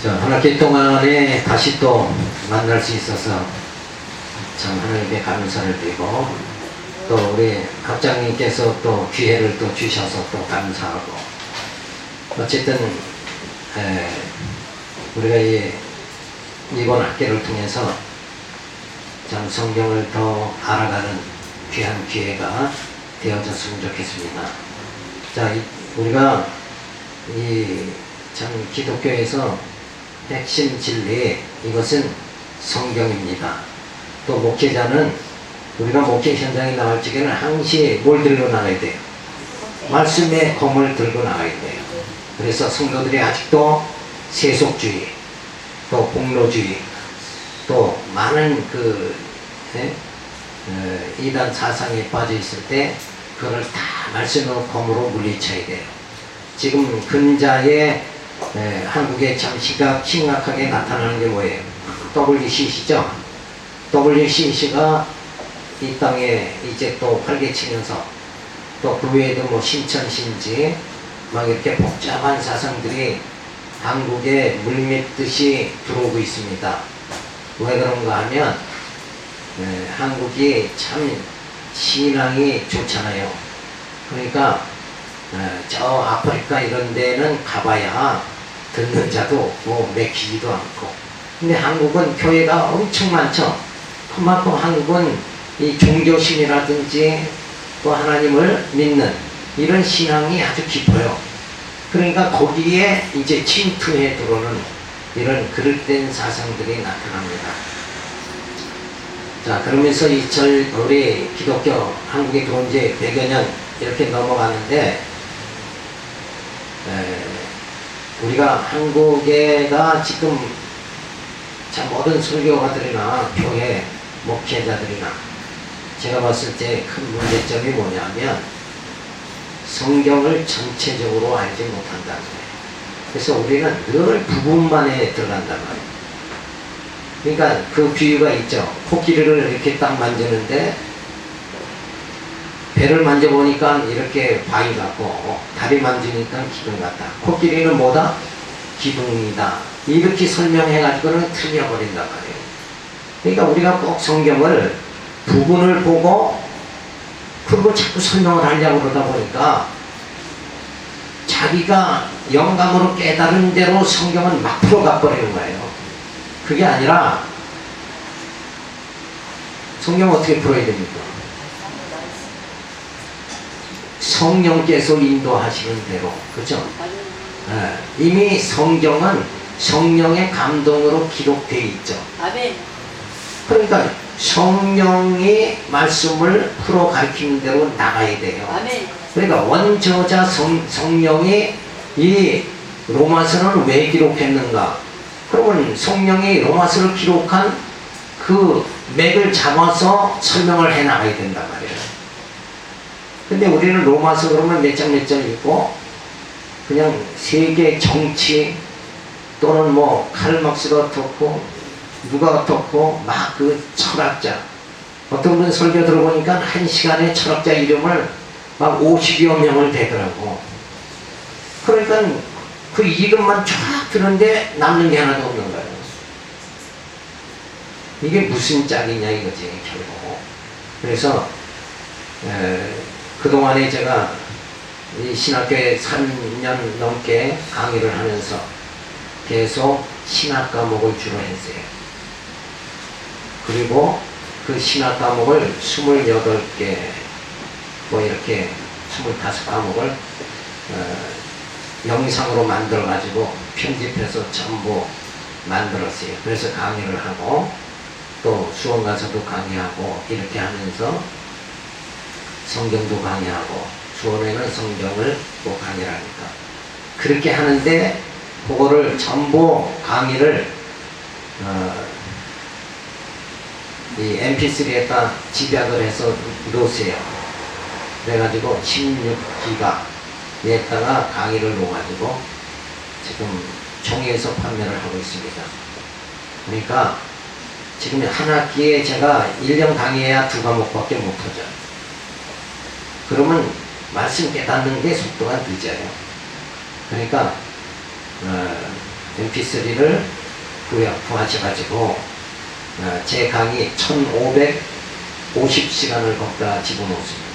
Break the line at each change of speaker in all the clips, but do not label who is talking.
자, 한 학기 동안에 다시 또 만날 수 있어서 참 하나님께 감사를 드리고, 또 우리 학장님께서 또 기회를 또 주셔서 또 감사하고, 어쨌든 우리가 이번 학기를 통해서 참 성경을 더 알아가는 귀한 기회가 되어졌으면 좋겠습니다. 자, 우리가 참 기독교에서 핵심 진리, 이것은 성경입니다. 또 목회자는 우리가 목회 현장에 나갈 적에는 항시 뭘 들고 나가야 돼요? 말씀의 검을 들고 나가야 돼요. 그래서 성도들이 아직도 세속주의, 또 공로주의, 또 많은 이단 사상에 빠져 있을 때 그걸 다 말씀의 검으로 물리쳐야 돼요. 지금 근자에 한국에 참 심각하게 나타나는 게 뭐예요? WCC죠? WCC가 이 땅에 이제 또 활개치면서, 또 그 외에도 뭐 신천신지 막 이렇게 복잡한 사상들이 한국에 물밀듯이 들어오고 있습니다. 왜 그런가 하면 한국이 참 신앙이 좋잖아요. 그러니까 저 아프리카 이런 데는 가봐야 듣는 자도 없고 맥히지도 않고, 근데 한국은 교회가 엄청 많죠. 그만큼 한국은 이 종교심이라든지 또 하나님을 믿는 이런 신앙이 아주 깊어요. 그러니까 거기에 이제 침투해 들어오는 이런 그릇된 사상들이 나타납니다. 자, 그러면서 우리 기독교 한국에 들어온 지 100여 년 이렇게 넘어가는데, 우리가 한국에가 지금 참 모든 설교가들이나 교회 목회자들이나 제가 봤을 때 큰 문제점이 뭐냐면 성경을 전체적으로 알지 못한다는 거예요. 그래서 우리는 늘 부분만에 들어간단 말이에요. 그러니까 그 비유가 있죠. 코끼리를 이렇게 딱 만지는데 배를 만져보니까 이렇게 바위 같고, 다리 만지니까 기둥 같다. 코끼리는 뭐다? 기둥이다. 이렇게 설명해가지고는 틀려버린단 말이에요. 그러니까 우리가 꼭 성경을 부분을 보고 그리고 자꾸 설명을 하려고 그러다 보니까 자기가 영감으로 깨달은 대로 성경은 막 풀어가 버리는 거예요. 그게 아니라 성경을 어떻게 풀어야 됩니까? 성령께서 인도하시는 대로, 그죠? 이미 성경은 성령의 감동으로 기록되어 있죠. 아멘. 그러니까 성령이 말씀을 풀어 가르치는 대로 나가야 돼요. 아멘. 그러니까 원저자 성령이 이 로마서는 왜 기록했는가? 그러면 성령이 로마서를 기록한 그 맥을 잡아서 설명을 해 나가야 된단 말이에요. 근데 우리는 로마서 그러면 몇 장 읽고 그냥 세계 정치 또는 뭐 칼막스가 어떻고 누가 어떻고 막 그 철학자, 어떤 분 설교 들어보니까 한 시간에 철학자 이름을 막 50여 명을 대더라고. 그러니까 그 이름만 쫙 들었는데 남는 게 하나도 없는 거예요. 이게 무슨 짝이냐 이거지 결국. 그래서 그동안에 제가 이 신학교에 3년 넘게 강의를 하면서 계속 신학 과목을 주로 했어요. 그리고 그 신학 과목을 28개 뭐 이렇게 25과목을 영상으로 만들어 가지고 편집해서 전부 만들었어요. 그래서 강의를 하고 또 수원 가서도 강의하고 이렇게 하면서 성경도 강의하고, 수원에는 성경을 또 강의를 하니까 그렇게 하는데, 그거를 전부 강의를 이 mp3에다 집약을 해서 놓으세요. 그래가지고 16기가에다가 강의를 놓아가지고 지금 종이에서 판매를 하고 있습니다. 그러니까 지금 한 학기에 제가 1년 강의해야 2과목밖에 못하죠. 그러면 말씀 깨닫는 게 속도가 늦어요. 그러니까 MP3를 구하셔가지고 제 강의 1550시간을 거기다 집어넣습니다.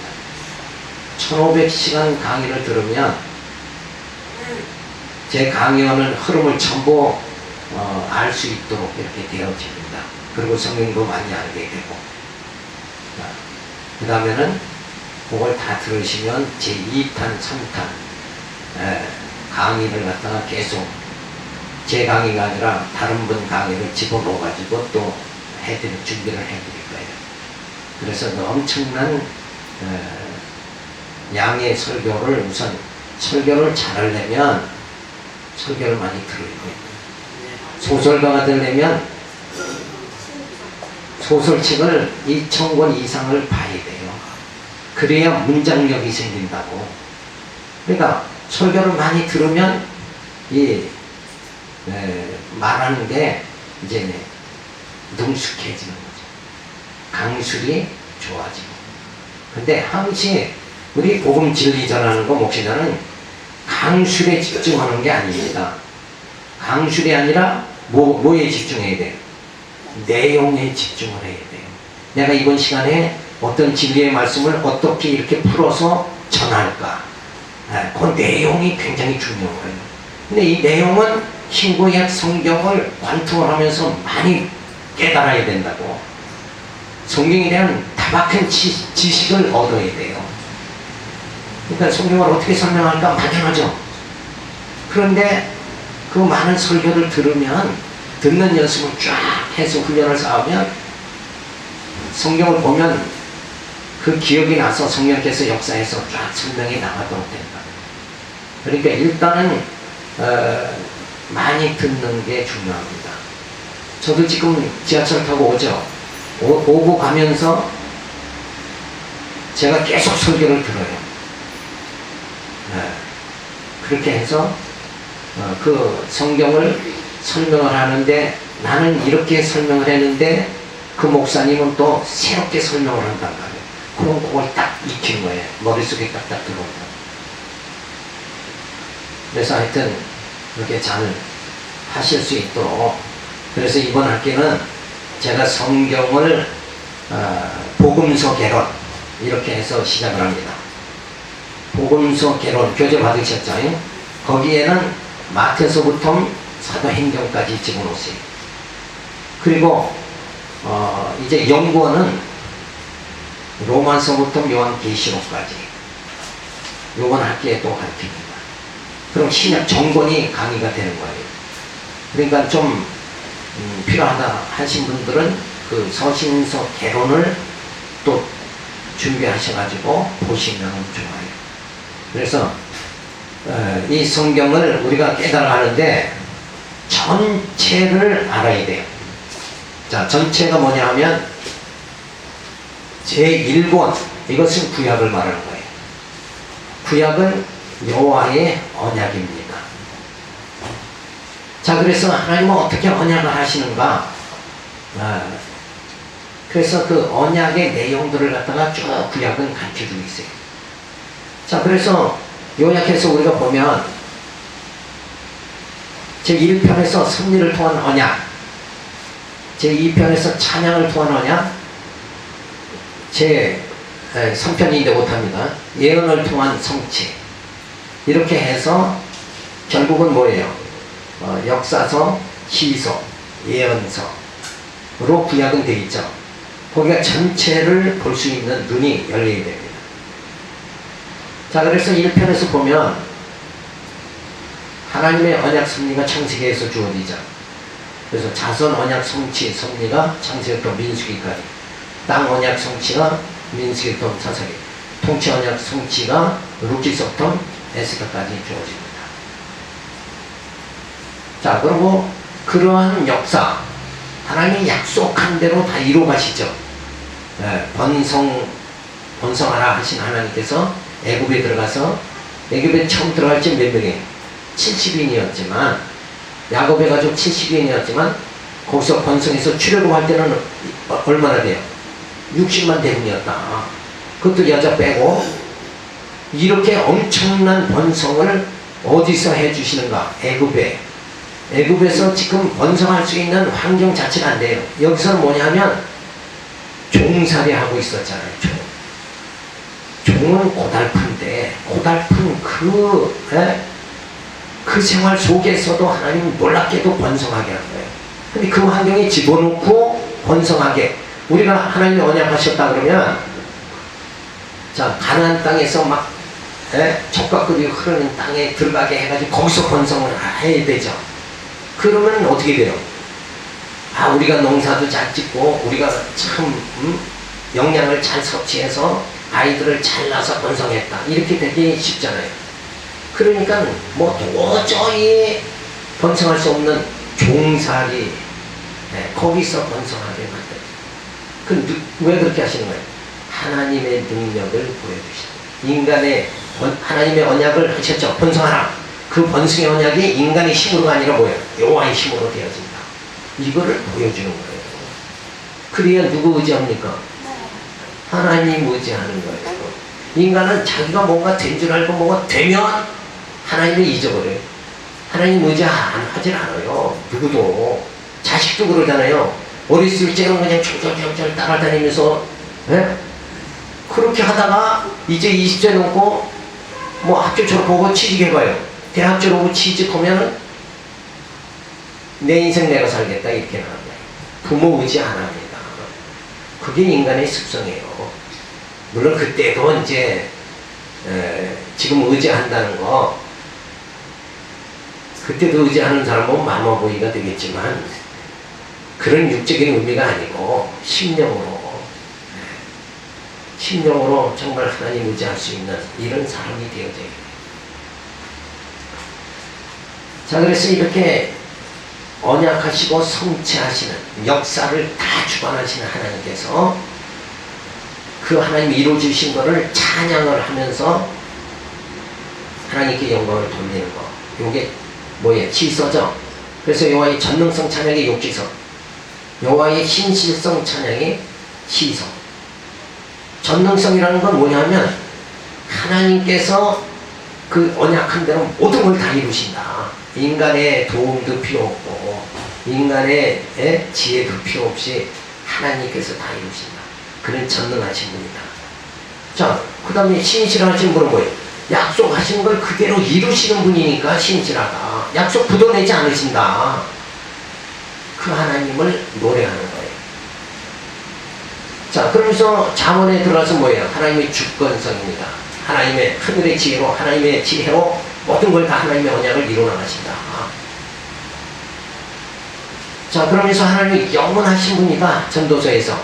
1500시간 강의를 들으면 제 강연을 흐름을 전부 알 수 있도록 이렇게 되어집니다. 그리고 성경도 많이 알게 되고, 그 다음에는 그걸 다 들으시면 제 2탄, 3탄 강의를 갖다가 계속 제 강의가 아니라 다른 분 강의를 집어넣어가지고 또 준비를 해드릴 거예요. 그래서 엄청난 양의 설교를 우선 설교를 잘하려면 설교를 많이 들어야 돼요. 소설가가 되려면 소설책을 2000권 이상을 봐야 돼요. 그래야 문장력이 생긴다고. 그러니까 설교를 많이 들으면 말하는 게 이제 능숙해지는 거죠. 강술이 좋아지고. 근데 항시 우리 복음 진리 전하는 거 목회자는 강술에 집중하는 게 아닙니다. 강술이 아니라 뭐에 집중해야 돼요? 내용에 집중을 해야 돼요. 내가 이번 시간에 어떤 진리의 말씀을 어떻게 이렇게 풀어서 전할까? 그 내용이 굉장히 중요한 거예요. 근데 이 내용은 신구약 성경을 관통을 하면서 많이 깨달아야 된다고. 성경에 대한 다박한 지식을 얻어야 돼요. 그러니까 성경을 어떻게 설명할까 막연하죠. 그런데 그 많은 설교를 들으면, 듣는 연습을 쫙 해서 훈련을 쌓으면 성경을 보면 그 기억이 나서 성령께서 역사해서 쫙 설명이 나가도록 된다. 그러니까 일단은 많이 듣는 게 중요합니다. 저도 지금 지하철 타고 오죠. 오고 가면서 제가 계속 설교를 들어요. 그렇게 해서 그 성경을 설명을 하는데, 나는 이렇게 설명을 했는데 그 목사님은 또 새롭게 설명을 한단 말이에요. 그럼 그걸 딱 익히는 거예요. 머릿속에 딱딱 들어온다. 그래서 하여튼 그렇게 잘 하실 수 있도록, 그래서 이번 학기는 제가 성경을 복음서 개론 이렇게 해서 시작을 합니다. 복음서 개론 교재 받으셨죠? 거기에는 마태서부터 사도행전까지 집어넣으세요. 그리고 이제 연구원은 로마서부터 요한계시록까지 요번 학기에 또 가르칩니다. 그럼 신약 정권이 강의가 되는 거예요. 그러니까 좀 필요하다 하신 분들은 그 서신서 개론을 또 준비하셔가지고 보시면 좋아요. 그래서 이 성경을 우리가 깨달아가는데 전체를 알아야 돼요. 자, 전체가 뭐냐 하면 제1권, 이것은 구약을 말하는 거예요. 구약은 여호와의 언약입니다. 자, 그래서 하나님은 어떻게 언약을 하시는가? 그래서 그 언약의 내용들을 갖다가 쭉 구약은 가르쳐주고 있어요. 자, 그래서 요약해서 우리가 보면 제1편에서 섭리를 통한 언약, 제2편에서 찬양을 통한 언약, 제3편인데 못합니다. 예언을 통한 성취, 이렇게 해서 결국은 뭐예요? 역사서, 시서, 예언서로 구약은 되어 있죠. 거기가 전체를 볼 수 있는 눈이 열려야 됩니다. 자, 그래서 1편에서 보면 하나님의 언약 섭리가 창세기에서 주어지죠. 그래서 자선 언약 성취 섭리가 창세기부터 민수기까지, 땅 언약 성취가 민수기부터 사사기, 통치 언약 성취가 룻기서부터 에스더까지 주어집니다. 자, 그리고 그러한 역사, 하나님이 약속한 대로 다 이루어 가시죠. 번성하라 하신 하나님께서 애굽에 들어가서, 애굽에 처음 들어갈 때 몇 명이에요? 70인이었지만, 야곱에 가지고 70인이었지만, 거기서 번성해서 출애굽할 때는 얼마나 돼요? 60만 대군이었다. 그것도 여자 빼고. 이렇게 엄청난 번성을 어디서 해주시는가? 애굽에. 애굽에서 지금 번성할 수 있는 환경 자체가 안 돼요. 여기서는 뭐냐면 종살이 하고 있었잖아요. 종은 고달픈데 고달픈 그 생활 속에서도 하나님은 놀랍게도 번성하게 한 거예요. 근데 그 환경에 집어넣고 번성하게, 우리가 하나님이 언약하셨다 그러면, 자, 가나안 땅에서 막 젖과 꿀이 흐르는 땅에 들어가게 해가지고 거기서 번성을 해야 되죠. 그러면 어떻게 돼요? 아, 우리가 농사도 잘 짓고 우리가 참 영양을 잘 섭취해서 아이들을 잘 낳아서 번성했다, 이렇게 되기 쉽잖아요. 그러니까 뭐 도저히 번성할 수 없는 종살이, 거기서 번성하게 만들어요. 왜 그렇게 하시는 거예요? 하나님의 능력을 보여주시는, 하나님의 언약을 하셨죠. 번성하라. 그 번성의 언약이 인간의 힘으로가 아니라 뭐예요? 여호와의 힘으로 되어진다. 이거를 보여주는 거예요. 그래야 누구 의지합니까? 하나님 의지하는 거예요. 인간은 자기가 뭔가 된 줄 알고 뭐가 되면 하나님을 잊어버려요. 하나님 의지하지 않아요. 누구도. 자식도 그러잖아요. 어렸을 적에는 그냥 철철철철 따라다니면서, 그렇게 하다가 이제 20세 넘고 뭐 학교 졸업하고 취직해봐요. 대학 졸업하고 취직하면 내 인생 내가 살겠다, 이렇게 나와요. 부모 의지 안 합니다. 그게 인간의 습성이에요. 물론 그때도 이제 지금 의지한다는 거, 그때도 의지하는 사람은 마마보이가 되겠지만 그런 육적인 의미가 아니고 심령으로 정말 하나님 의지할 수 있는 이런 사람이 되어져야 돼요. 자, 그래서 이렇게 언약하시고 성취하시는, 역사를 다 주관하시는 하나님께서 그 하나님이 이루어주신 것을 찬양을 하면서 하나님께 영광을 돌리는 거, 요게 뭐예요? 지서죠. 그래서 여호와의 전능성 찬양이 욕지서, 여호와의 신실성 찬양이 시서. 전능성이라는 건 뭐냐면 하나님께서 그 언약한 대로 모든 걸 다 이루신다. 인간의 도움도 필요 없고 인간의 지혜도 필요 없이 하나님께서 다 이루신다. 그런 전능하신 분이다. 자, 그 다음에 신실하신 분은 뭐예요? 약속하신 걸 그대로 이루시는 분이니까 신실하다. 약속 굳어내지 않으신다. 그 하나님을 노래하는 거예요. 자, 그러면서 잠언에 들어가서 뭐예요? 하나님의 주권성입니다. 하나님의 하늘의 지혜로, 하나님의 지혜로 모든 걸 다 하나님의 언약을 이루어나가신다. 자, 그러면서 하나님이 영원하신 분이다. 전도서에서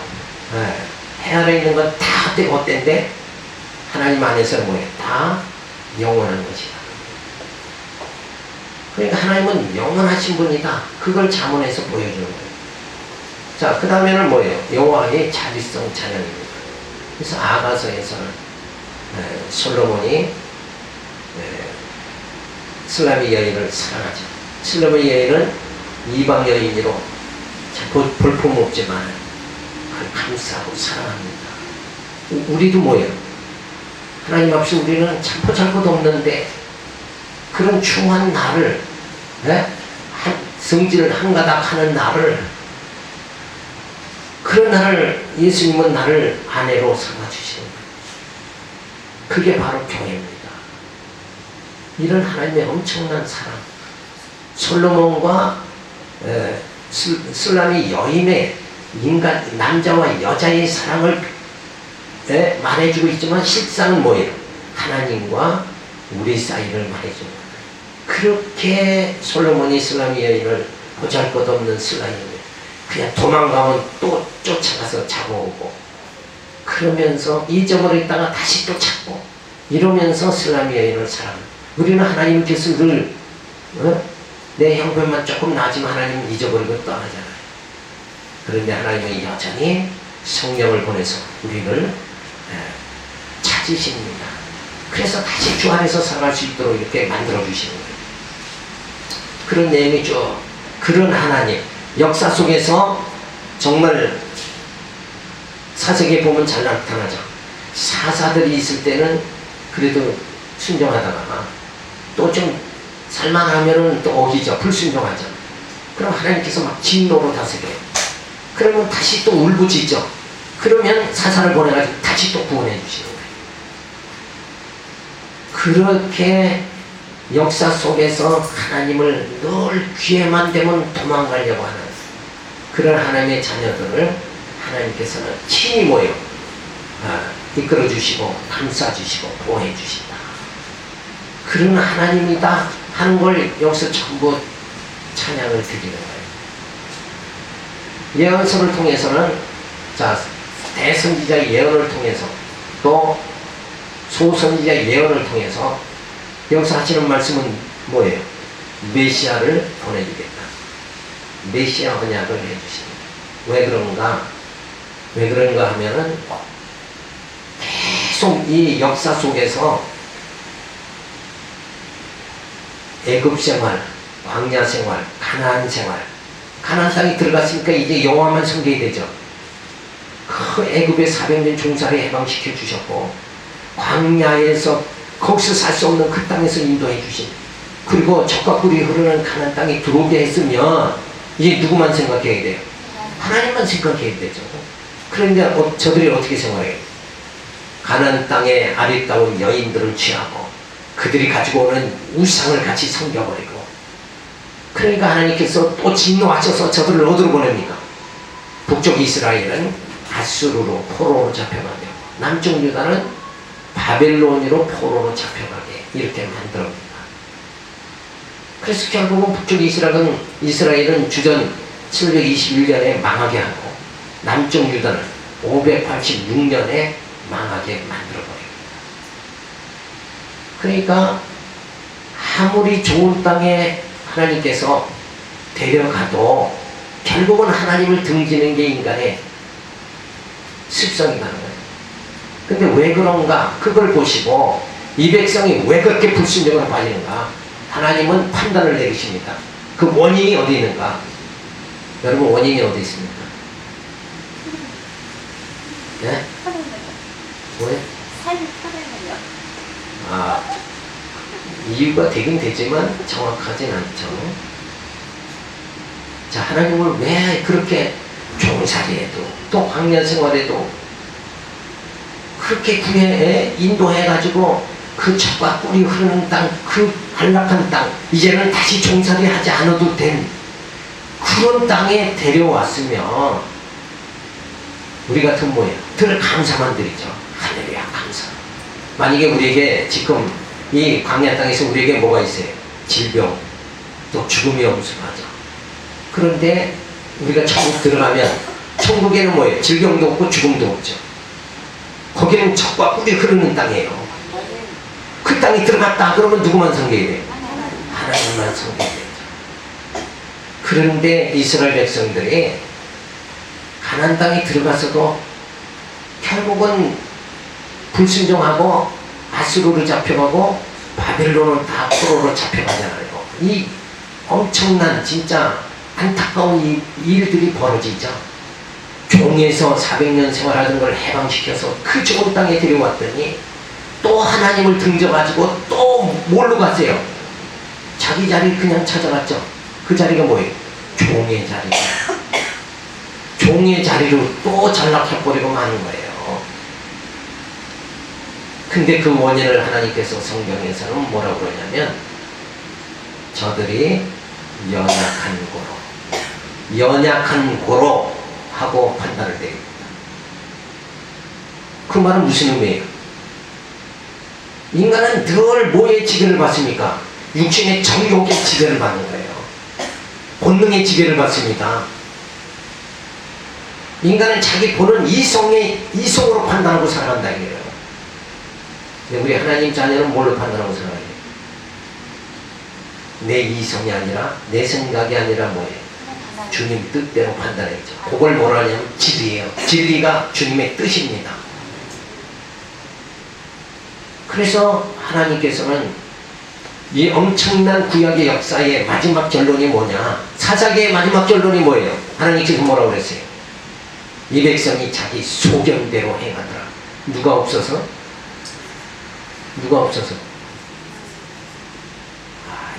해 아래 있는 건 다 헛되고 헛된데 하나님 안에서는 뭐예요? 다 영원한 것이다. 그러니까 하나님은 영원하신 분이다. 그걸 잠언에서 보여주는 거예요. 자, 그 다음에는 뭐예요? 여호와의 자비성 찬양입니다. 그래서 아가서에서는 솔로몬이 슬라미 여인을 사랑하죠. 슬라미 여인은 이방 여인으로 볼품없지만 그걸 감싸고 사랑합니다. 우리도 뭐예요? 하나님 앞에 우리는 참고 잘 것도 없는데 그런 중한 나를, 성질을 한가닥 하는 나를, 그런 나를 예수님은 나를 아내로 삼아주시는 거예요. 그게 바로 교회입니다. 이런 하나님의 엄청난 사랑, 솔로몬과 슬라미 여인의 인간, 남자와 여자의 사랑을 말해주고 있지만 실상은 뭐예요? 하나님과 우리 사이를 말해주는 거예요. 그렇게 솔로몬이 슬라미 여인을 보잘것없는 슬라임을 그냥 도망가면 또 쫓아가서 잡아오고, 그러면서 잊어버렸다가 다시 또 찾고, 이러면서 슬라미 여인을 사랑합니다. 우리는 하나님께서 늘 내 형편만 조금 나아지면 하나님은 잊어버리고 떠나잖아요. 그런데 하나님은 여전히 성령을 보내서 우리를 찾으십니다. 그래서 다시 주 안에서 살아갈 수 있도록 이렇게 만들어주시는 거예요. 그런 내용이죠. 그런 하나님, 역사 속에서 정말 사색에 보면 잘 나타나죠. 사사들이 있을 때는 그래도 순종하다가 또 좀 살만하면은 또 어기죠. 불순종하죠. 그럼 하나님께서 막 진노로 다스려요. 그러면 다시 또 울부짖죠. 그러면 사사를 보내가지고 다시 또 구원해 주시는 거예요. 그렇게 역사 속에서 하나님을 늘 기회만 되면 도망가려고 하는 그런 하나님의 자녀들을 하나님께서는 친히 모여 이끌어 주시고 감싸 주시고 보호해 주신다. 그런 하나님이다 하는 걸 여기서 전부 찬양을 드리는 거예요. 예언서를 통해서는 대선지자의 예언을 통해서 또 소선지자의 예언을 통해서 여기서 하시는 말씀은 뭐예요? 메시아를 보내주겠다. 메시아 언약을 해주십니다. 왜 그런가? 왜 그런가 하면은 계속 이 역사 속에서 애굽 생활, 광야 생활, 가나안 생활, 가나안 땅에 들어갔으니까 이제 여호와만 섬겨야 되죠. 그 애굽의 400년 종살이 해방시켜 주셨고 광야에서 거기서 살 수 없는 그 땅에서 인도해 주신, 그리고 적과 꿀이 흐르는 가나안 땅에 들어오게 했으면 이제 누구만 생각해야 돼요? 하나님만 생각해야 되죠. 그런데 저들이 어떻게 생각해요? 가나안 땅의 아리따운 여인들을 취하고 그들이 가지고 오는 우상을 같이 섬겨버리고, 그러니까 하나님께서 또 진노하셔서 저들을 어디로 보냅니까? 북쪽 이스라엘은 아수르로 포로로 잡혀가며 남쪽 유다는 바벨론으로 포로로 잡혀가게 이렇게 만들어옵니다. 그래서 결국은 북쪽 이스라엘은 주전 721년에 망하게 하고 남쪽 유다는 586년에 망하게 만들어버립니다. 그러니까 아무리 좋은 땅에 하나님께서 데려가도 결국은 하나님을 등지는 게 인간의 습성이 가는 거예요. 근데 왜 그런가? 그걸 보시고 이 백성이 왜 그렇게 불순종으로 빠지는가? 하나님은 판단을 내리십니다. 그 원인이 어디 있는가? 여러분, 원인이 어디 있습니까? 네? 왜? 이유가 되긴 되지만 정확하진 않죠. 자, 하나님을 왜 그렇게 종살이에도 또 광야 생활에도 그렇게 인도해가지고 그 젖과 꿀이 흐르는 땅, 그 한락한 땅, 이제는 다시 종살이 하지 않아도 된 그런 땅에 데려왔으면 우리 같은 뭐예요? 늘 감사만 드리죠. 할렐루야, 감사. 만약에 우리에게 지금 이 광야 땅에서 우리에게 뭐가 있어요? 질병, 또 죽음이 엄습하죠. 그런데 우리가 천국 들어가면 천국에는 뭐예요? 질병도 없고 죽음도 없죠. 거기는 젖과 꿀이 흐르는 땅이에요. 그 땅에 들어갔다 그러면 누구만 섬겨야 돼요? 하나님만 섬겨야 되죠. 그런데 이스라엘 백성들이 가나안 땅에 들어가서도 결국은 불순종하고 아수르로 잡혀가고 바벨론은 다 포로로 잡혀가잖아요. 이 엄청난 진짜 안타까운 일들이 벌어지죠. 종에서 400년 생활하던 걸 해방시켜서 그 좋은 땅에 데려왔더니 또 하나님을 등져가지고 또 뭘로 갔어요? 자기 자리 그냥 찾아갔죠. 그 자리가 뭐예요? 종의 자리. 종의 자리로 또 전락해버리고 마는 거예요. 근데 그 원인을 하나님께서 성경에서는 뭐라고 그러냐면 저들이 연약한 고로 하고 판단을 내립니다. 그 말은 무슨 의미예요? 인간은 늘 뭐의 지배를 받습니까? 육신의 정욕의 지배를 받는 거예요. 본능의 지배를 받습니다. 인간은 자기 보는 이성으로 판단하고 살아간다 이거예요. 근데 우리 하나님 자녀는 뭘로 판단하고 살아가요? 내 이성이 아니라 내 생각이 아니라 뭐예요? 주님 뜻대로 판단했죠. 그걸 뭐라 하냐면 진리예요. 진리가 주님의 뜻입니다. 그래서 하나님께서는 이 엄청난 구약의 역사의 마지막 결론이 뭐냐? 사사기의 마지막 결론이 뭐예요? 하나님께서 뭐라고 그랬어요? 이 백성이 자기 소견대로 행하더라. 누가 없어서?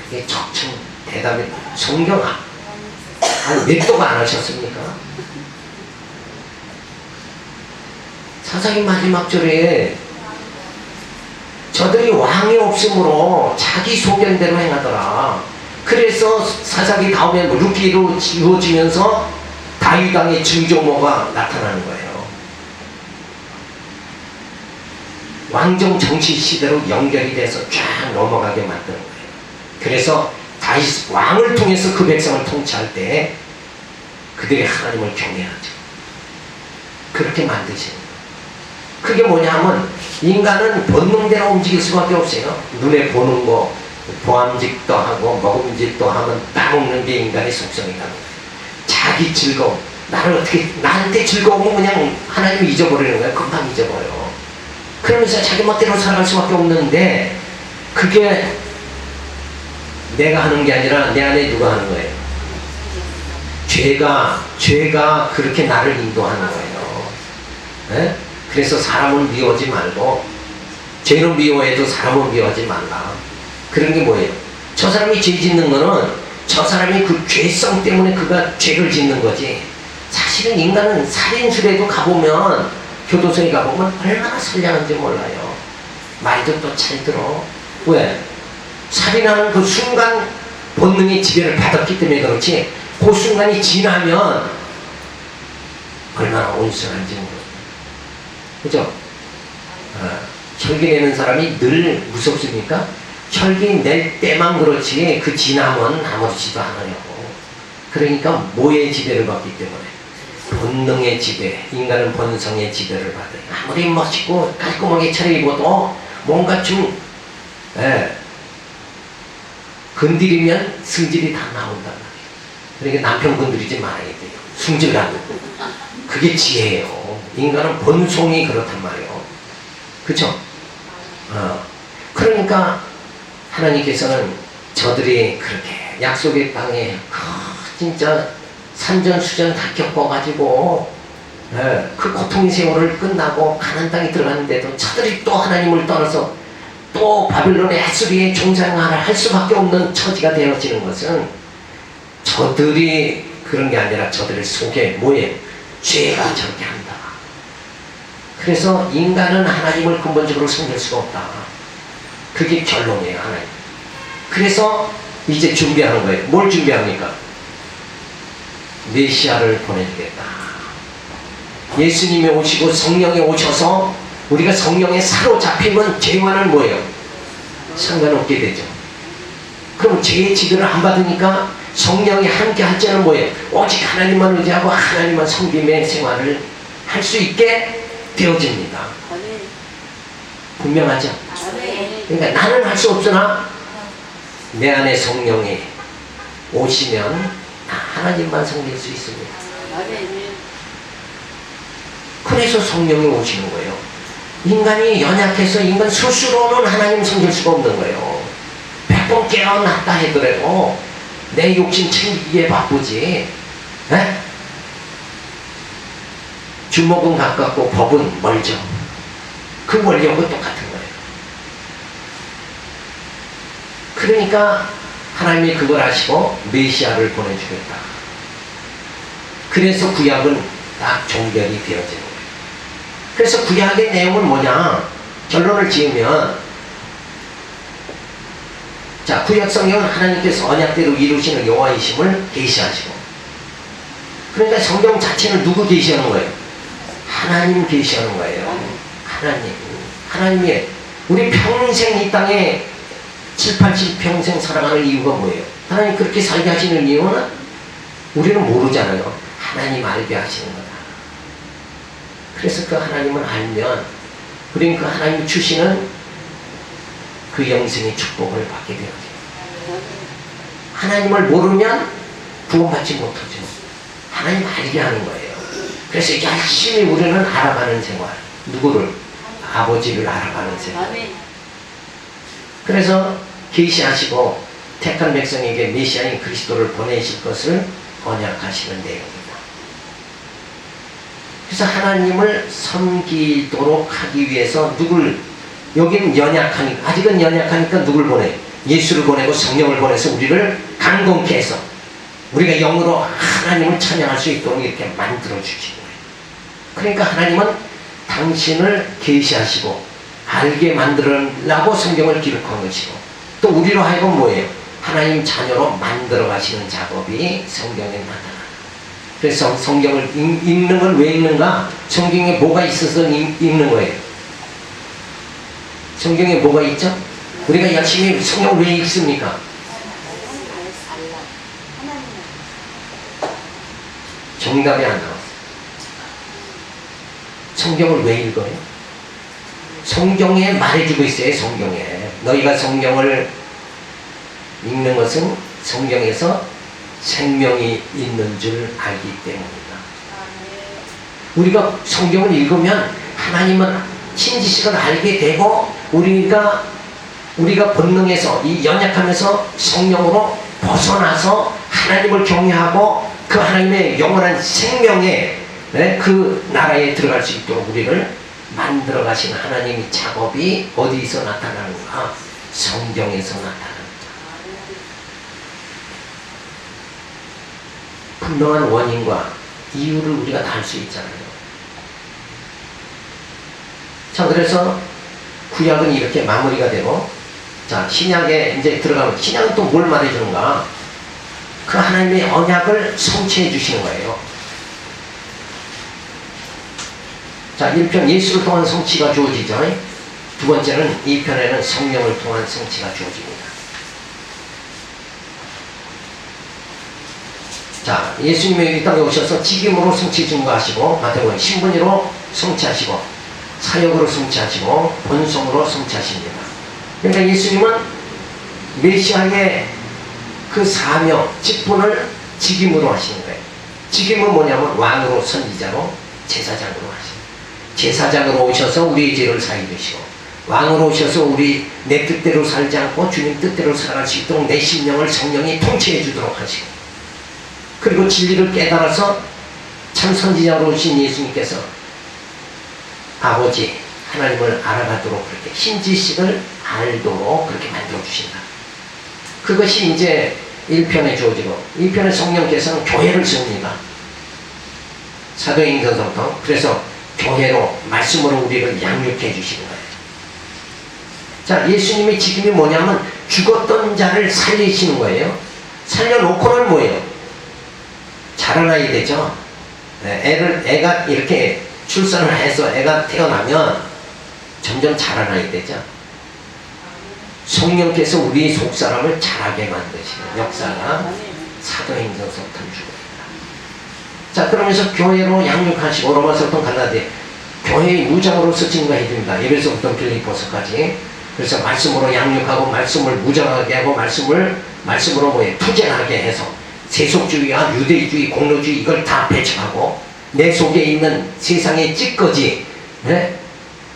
이게 척척 대답이 성경아. 아니, 냅도가 안 하셨습니까? 사사기 마지막 절에 저들이 왕이 없으므로 자기 소견대로 행하더라. 그래서 사사기 다음에 루키로 이루어지면서 다윗 왕의 증조모가 나타나는 거예요. 왕정 정치 시대로 연결이 돼서 쫙 넘어가게 만드는 거예요. 그래서 다윗 왕을 통해서 그 백성을 통치할 때 그들이 하나님을 경외하죠. 그렇게 만드시는 거예요. 그게 뭐냐면 인간은 본능대로 움직일 수밖에 없어요. 눈에 보는 거, 보암직도 하고 먹음직도 하면 따먹는 게 인간의 속성이라는 거예요. 자기 즐거움, 나한테 즐거움은 그냥 하나님 잊어버리는 거예요. 금방 잊어버려. 그러면서 자기 멋대로 살아갈 수밖에 없는데 그게 내가 하는 게 아니라 내 안에 누가 하는 거예요? 죄가 그렇게 나를 인도하는 거예요. 네? 그래서 사람을 미워하지 말고 죄는 미워해도 사람을 미워하지 말라. 그런 게 뭐예요? 저 사람이 죄 짓는 거는 저 사람이 그 죄성 때문에 그가 죄를 짓는 거지. 사실은 인간은 살인술에도 가보면 교도소에 가보면 얼마나 선량한지 몰라요. 말도 또 잘 들어. 왜? 살인하는 그 순간 본능의 지배를 받았기 때문에 그렇지 그 순간이 지나면 얼마나 온순한지 모르겠어요. 그죠? 혈기 내는 사람이 늘 무섭습니까? 혈기 낼 때만 그렇지 그 지나면 아무렇지도 않으려고. 그러니까 뭐의 지배를 받기 때문에? 본능의 지배, 인간은 본성의 지배를 받아요. 아무리 멋있고 깔끔하게 차려입어도 뭔가 좀 건드리면 승질이 다 나온단 말이에요. 그러니까 남편 건드리지 말아야 돼요. 승질나고. 그게 지혜예요. 인간은 본성이 그렇단 말이에요. 그쵸? 그러니까 하나님께서는 저들이 그렇게 약속의 땅에 진짜 산전수전 다 겪어가지고 그 고통의 세월을 끝나고 가나안 땅에 들어갔는데도 저들이 또 하나님을 떠나서 또 바빌론의 앗수리에 종상을 할 수밖에 없는 처지가 되어지는 것은 저들이 그런 게 아니라 저들 속에 뭐예요? 죄가 저렇게 한다. 그래서 인간은 하나님을 근본적으로 섬길 수가 없다. 그게 결론이에요. 하나님. 그래서 이제 준비하는 거예요. 뭘 준비합니까? 메시아를 보내주겠다. 예수님이 오시고 성령이 오셔서 우리가 성령에 사로잡히면 죄와는 뭐예요? 상관없게 되죠. 그럼 죄의 지배를 안 받으니까 성령이 함께 할 때는 뭐예요? 오직 하나님만 의지하고 하나님만 섬김의 생활을 할 수 있게 되어집니다. 분명하죠? 그러니까 나는 할 수 없으나 내 안에 성령이 오시면 하나님만 섬길 수 있습니다. 그래서 성령이 오시는 거예요. 인간이 연약해서 인간 스스로는 하나님 섬길 수가 없는 거예요. 100번 깨어났다 해더라도 내 욕심 챙기기에 바쁘지. 에? 주먹은 가깝고 법은 멀죠. 그 원리하고 똑같은 거예요. 그러니까 하나님이 그걸 아시고 메시아를 보내주겠다. 그래서 구약은 딱 종결이 되어지는 거예요. 그래서 구약의 내용은 뭐냐? 결론을 지으면 자, 구약 성경은 하나님께서 언약대로 이루시는 여호와이심을 계시하시고, 그러니까 성경 자체는 누구 계시하는 거예요? 하나님 계시하는 거예요. 하나님이 우리 평생 이 땅에 7, 80평생 살아가는 이유가 뭐예요? 하나님 그렇게 살게 하시는 이유는 우리는 모르잖아요. 하나님 알게 하시는 거다. 그래서 그 하나님을 알면 우리는 그 하나님이 주시는 그 영생의 축복을 받게 되어요. 하나님을 모르면 구원받지 못하죠. 하나님 알게 하는 거예요. 그래서 열심히 우리는 알아가는 생활. 누구를? 아버지를 알아가는 생활. 그래서 계시하시고 택한 백성에게 메시아인 그리스도를 보내실 것을 언약하시는 내용입니다. 그래서 하나님을 섬기도록 하기 위해서 여기는 연약하니까, 아직은 연약하니까 누굴 보내요? 예수를 보내고 성령을 보내서 우리를 강건케 해서 우리가 영으로 하나님을 찬양할 수 있도록 이렇게 만들어 주신 거예요. 그러니까 하나님은 당신을 계시하시고 알게 만들으려고 성경을 기록한 것이고, 또 우리로 하여금 뭐예요? 하나님 자녀로 만들어 가시는 작업이 성경에 나타납니다. 그래서 성경을 읽는 건 왜 읽는가? 성경에 뭐가 있어서 읽는 거예요. 성경에 뭐가 있죠? 우리가 열심히 성경을 왜 읽습니까? 정답이 안 나왔어요. 성경을 왜 읽어요? 성경에 말해주고 있어요. 성경에 너희가 성경을 읽는 것은 성경에서 생명이 있는 줄 알기 때문이다. 우리가 성경을 읽으면 하나님은 신지식을 알게 되고, 우리가 본능에서 이 연약하면서 성령으로 벗어나서 하나님을 경외하고 그 하나님의 영원한 생명의 그 나라에 들어갈 수 있도록 우리를 만들어 가신 하나님의 작업이 어디서 나타나는가? 성경에서 나타납니다. 분명한 원인과 이유를 우리가 다 알 수 있잖아요. 자, 그래서 구약은 이렇게 마무리가 되고, 자, 신약에 이제 들어가면, 신약은 또 뭘 말해주는가? 그 하나님의 언약을 성취해 주시는 거예요. 자, 1편 예수를 통한 성취가 주어지죠. 두 번째는 2편에는 성령을 통한 성취가 주어집니다. 자, 예수님이 이 땅에 오셔서 직임으로 성취 증거하시고, 마태복음 신분으로 성취하시고, 사역으로 성취하시고, 본성으로 성취하십니다. 그러니까 예수님은 메시아의 그 사명, 직분을 직임으로 하시는 거예요. 직임은 뭐냐면 왕으로, 선지자로, 제사장으로 하시는, 제사장으로 오셔서 우리의 죄를 사해 주시고, 왕으로 오셔서 우리 내 뜻대로 살지 않고 주님 뜻대로 살아갈 수 있도록 내 심령을 성령이 통치해 주도록 하시고, 그리고 진리를 깨달아서 참 선지자로 오신 예수님께서 아버지 하나님을 알아가도록 그렇게 신지식을 알도록 그렇게 만들어 주신다. 그것이 이제 1편에 주어지고, 2편의 성령께서는 교회를 세웁니다. 사도행전서부터. 그래서 교회로 말씀으로 우리를 양육해 주시는 거예요. 자, 예수님의 직임이 뭐냐면 죽었던 자를 살리시는 거예요. 살려놓고는 뭐예요? 자라나야 되죠. 애가 이렇게 출산을 해서 애가 태어나면 점점 자라나야 되죠. 성령께서 우리 속사람을 자라게 만드시는 역사가 사도행전서부터 주어집니다. 자, 그러면서 교회로 양육하시고, 로마서부터 갈라디아 교회의 무장으로서 증거해 줍니다. 에베소부터 빌립보서까지. 그래서 말씀으로 양육하고, 말씀을 무장하게 하고, 말씀으로 뭐에 투쟁하게 해서 세속주의와 유대주의, 공로주의 이걸 다 배척하고, 내 속에 있는 세상의 찌꺼기,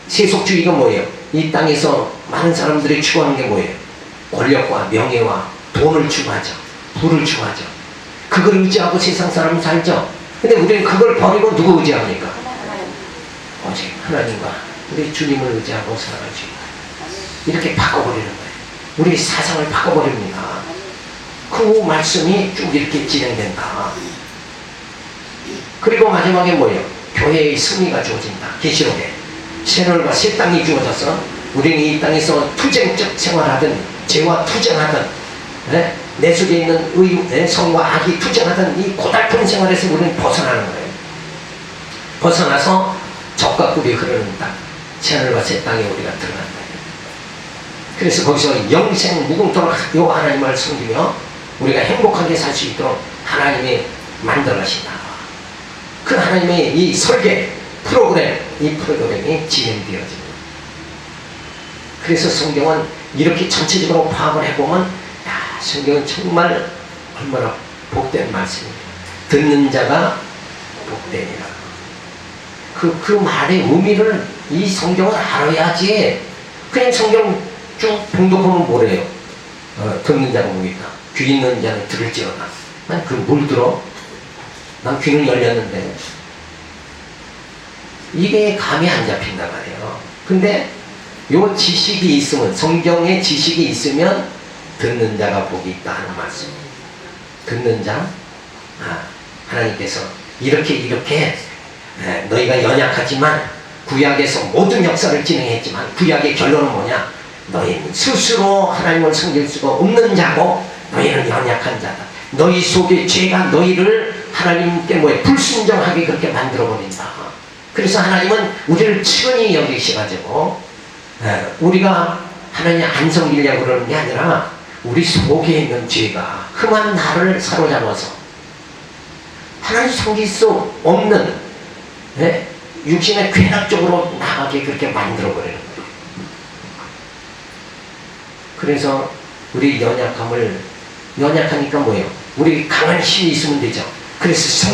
세속주의가 뭐예요? 이 땅에서 많은 사람들이 추구하는 게 뭐예요? 권력과 명예와 돈을 추구하죠. 부를 추구하죠. 그걸 의지하고 세상 사람은 살죠. 근데 우리는 그걸 버리고 누구 의지합니까? 오직 하나님과 우리 주님을 의지하고 살아갈 수 있다. 이렇게 바꿔버리는 거예요. 우리 사상을 바꿔버립니다. 그 말씀이 쭉 이렇게 진행된다. 그리고 마지막에 뭐예요? 교회의 승리가 주어진다. 계시록에 새늘과 새 땅이 주어져서 우리는 이 땅에서 투쟁적 생활하든, 죄와 투쟁하든, 내 속에 있는 성과 악이 투쟁하든, 이 고달픈 생활에서 우리는 벗어나는 거예요. 벗어나서 적과 꿀이 흐르는 땅, 새늘과 새 땅에 우리가 들어간다. 그래서 거기서 영생 무궁토록 요 하나님을 섬기며 우리가 행복하게 살 수 있도록 하나님이 만들어가신다. 그 하나님의 이 설계 이 프로그램이 진행되어집니다. 그래서 성경은 이렇게 전체적으로 파악을 해보면, 야, 성경은 정말 얼마나 복된 말씀입니다. 듣는 자가 복되니라. 그 말의 의미를 이 성경을 알아야지. 그냥 성경 쭉 봉독하면 뭐래요? 듣는 자가 뭐겠다. 귀 있는 자는 들을지어다. 난 그 뭘 들어? 난 귀는 열렸는데. 이게 감이 안 잡힌단 말이에요. 근데 요 지식이 있으면, 성경의 지식이 있으면 듣는 자가 복이 있다 하는 말씀. 듣는 자, 하나님께서 이렇게 너희가 연약하지만 구약에서 모든 역사를 진행했지만 구약의 결론은 뭐냐? 너희는 스스로 하나님을 섬길 수가 없는 자고 너희는 연약한 자다. 너희 속에 죄가 너희를 하나님께 불순종하게 그렇게 만들어버린다. 그래서 하나님은 우리를 친히 여기셔가지고 우리가 하나님 안 섬기려고 그러는 게 아니라 우리 속에 있는 죄가 흠한 나를 사로잡아서 하나님 섬길 수 없는 육신의 쾌락 쪽으로 나가게 그렇게 만들어버리는 거예요. 그래서 우리 연약하니까 뭐예요? 우리 강한 힘이 있으면 되죠. 그래서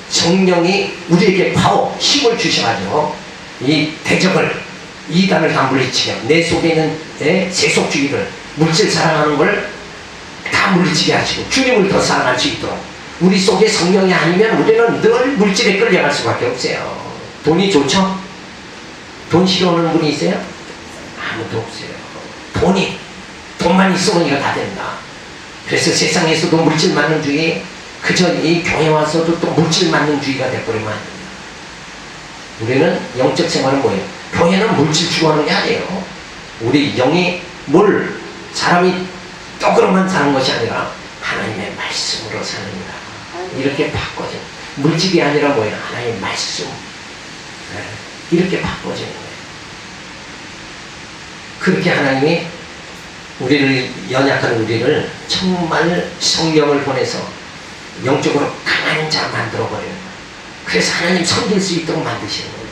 성령이 우리에게 파워, 힘을 주셔가지고 이 대적을, 이단을 다 물리치며 내 속에 있는 세속주의를, 물질 사랑하는 걸 다 물리치게 하시고 주님을 더 사랑할 수 있도록. 우리 속에 성령이 아니면 우리는 늘 물질에 끌려갈 수밖에 없어요. 돈이 좋죠? 돈 싫어하는 분이 있어요? 아무도 없어요. 돈만 있으면 이거 다 된다. 그래서 세상에서도 물질 만능주의, 그저 이 교회 와서도 또 물질 만능주의가 돼버리면 안 됩니다. 우리는 영적 생활은 뭐예요? 교회는 물질 추구하는 게 아니에요. 우리 영이 사람이 떡으로만 사는 것이 아니라 하나님의 말씀으로 사는다. 이렇게 바꿔져. 물질이 아니라 뭐예요? 하나님의 말씀. 이렇게 바꿔지는 거예요. 그렇게 하나님이 연약한 우리를 정말 성령을 보내서 영적으로 강한 자 만들어버려요. 그래서 하나님 섬길 수 있도록 만드시는 거예요.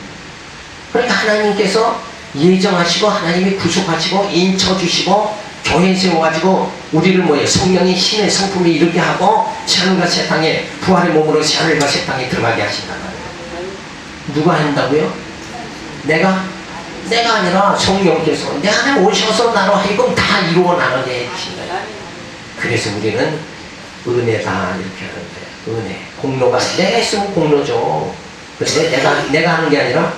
그러니까 하나님께서 예정하시고 하나님이 구속하시고 인쳐주시고 교회 세워가지고 우리를 성령이 신의 성품이 이르게 하고 새하늘과 새 땅에 부활의 몸으로 새하늘과 새 땅에 들어가게 하신단 말이에요. 누가 한다고요? 내가 아니라 성령께서 내 안에 오셔서 나로 하여금 다 이루어 나가게 해주신 거예요. 그래서 우리는 은혜다 이렇게 하는 거예요. 은혜, 공로가 내가 했으면 공로죠. 근데 내가 하는 게 아니라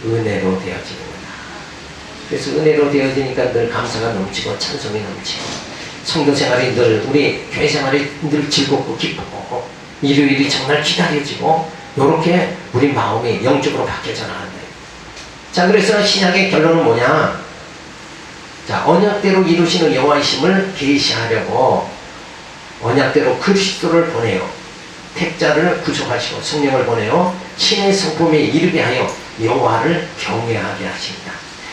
은혜로 되어지는 거다. 그래서 은혜로 되어지니까 늘 감사가 넘치고 찬송이 넘치고 성도 생활이 우리 교회 생활이 늘 즐겁고 기쁘고 일요일이 정말 기다려지고 이렇게 우리 마음이 영적으로 바뀌어져 나간다. 자, 그래서 신약의 결론은 뭐냐? 자, 언약대로 이루시는 여호와이심을 계시하려고 언약대로 그리스도를 보내요. 택자를 구속하시고 성령을 보내요. 신의 성품에 이르게 하여 여호와를 경외하게 하십니다.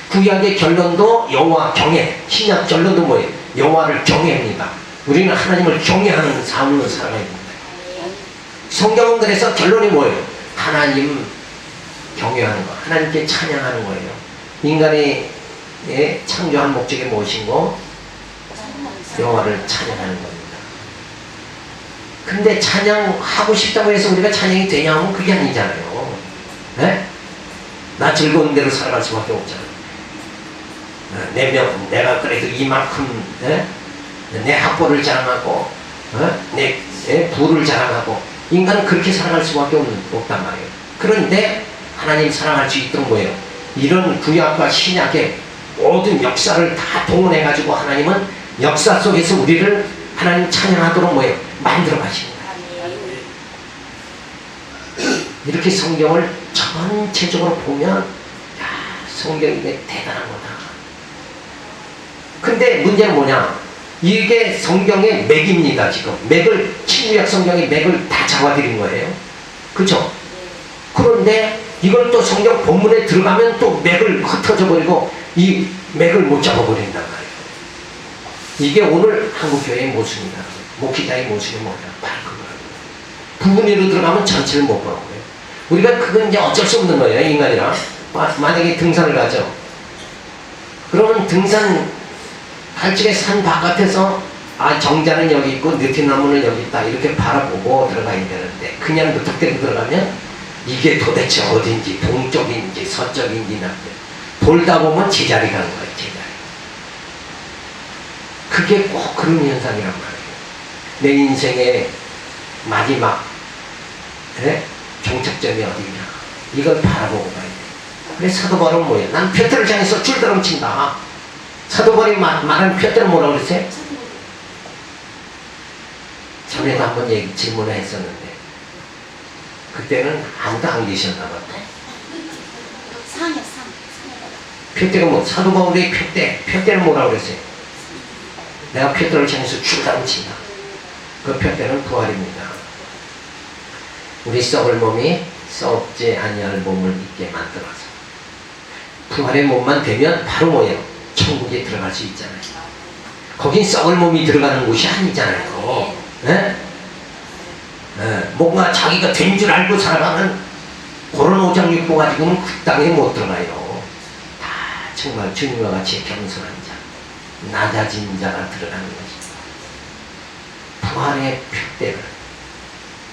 구약의 결론도 여호와 경외, 신약 결론도 뭐예요? 여호와를 경외합니다. 우리는 하나님을 경외하는 삶을 살아야 됩니다. 성경은 그래서 결론이 뭐예요? 하나님 경외하는 거, 하나님께 찬양하는 거예요. 인간의 창조한 목적이 무엇인고? 여호와를 찬양하는 겁니다. 근데 찬양하고 싶다고 해서 우리가 찬양이 되냐면 그게 아니잖아요. 네? 나 즐거운 대로 살아갈 수밖에 없잖아요. 내가 그래도 이만큼 내 학벌을 자랑하고 내 부를 자랑하고 인간은 그렇게 살아갈 수밖에 없단 말이에요. 그런데 하나님 사랑할 수 있도록 뭐예요? 이런 구약과 신약의 모든 역사를 다 동원해가지고 하나님은 역사 속에서 우리를 하나님 찬양하도록 뭐예요? 만들어 가십니다. 이렇게 성경을 전체적으로 보면 성경이 대단한 거다. 근데 문제는 뭐냐? 이게 성경의 맥입니다. 지금 맥을 신구약 성경의 맥을 다 잡아드린 거예요. 그렇죠? 그런데 이걸 또 성경 본문에 들어가면 또 맥을 흩어져 버리고 이 맥을 못 잡아버린단 말이에요. 이게 오늘 한국교회의 모습입니다. 목회자의 모습이 뭐냐? 바로 그거예요. 부분으로 들어가면 전체를 못 보는 거예요. 우리가 그건 이제 어쩔 수 없는 거예요. 인간이라. 만약에 등산을 가죠. 그러면 등산 갈 적에 산 바깥에서 정자는 여기 있고 느티나무는 여기 있다 이렇게 바라보고 들어가야 되는데 그냥 무턱대고 들어가면 이게 도대체 어딘지 동쪽인지 서쪽인지 돌다 보면 제자리 가는 거예요. 제자리. 그게 꼭 그런 현상이란 말이에요. 내 인생의 마지막 종착점이 어디냐 이걸 바라보고 가야 돼요. 그래서 사도 바울은 뭐예요? 난 표대를 향해서 줄다름 친다. 사도 바울이 말하는 표대는 뭐라고 그랬어요? 전에도 한번 질문을 했었는데 그때는 아무도 안 계셨나 봐.
상이요.
표대가 뭐 사도 바울의 표대는 뭐라고 그랬어요? 내가 표대를 향해서 죽으라고 친다. 그 표대는 부활입니다. 우리 썩을 몸이 썩지 아니할 몸을 있게 만들어서 부활의 몸만 되면 바로 뭐예요? 천국에 들어갈 수 있잖아요. 거긴 썩을 몸이 들어가는 곳이 아니잖아요. 네? 네. 뭔가 자기가 된 줄 알고 살아가면 그런 오장육부 가지고는 그 땅에 못 들어가요. 다 정말 주님과 같이 겸손한 자, 낮아진 자가 들어가는 것입니다. 부활의 표대를.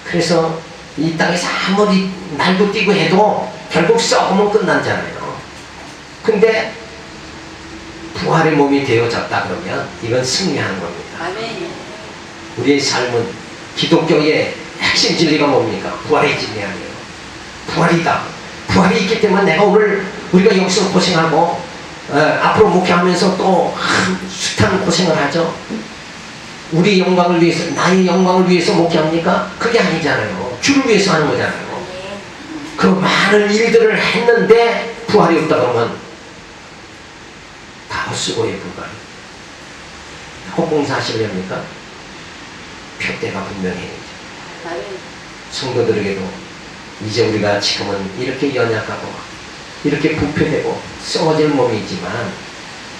그래서 이 땅에서 아무리 날고 뛰고 해도 결국 썩으면 끝나잖아요. 근데 부활의 몸이 되어졌다 그러면 이건 승리하는 겁니다. 우리의 삶은 기독교의 핵심 진리가 뭡니까? 부활의 진리 아니에요. 부활이다. 부활이 있기 때문에 내가 오늘 우리가 여기서 고생하고 앞으로 목회하면서 또 숱한 고생을 하죠. 우리 영광을 위해서, 나의 영광을 위해서 목회합니까? 그게 아니잖아요. 주를 위해서 하는 거잖아요. 그 많은 일들을 했는데 부활이 없다 그러면 다 헛수고에 불과해요. 혹봉사 하시렵니까? 표대가 분명해요. 성도들에게도 이제 우리가 지금은 이렇게 연약하고 이렇게 부패되고 썩어질 몸이지만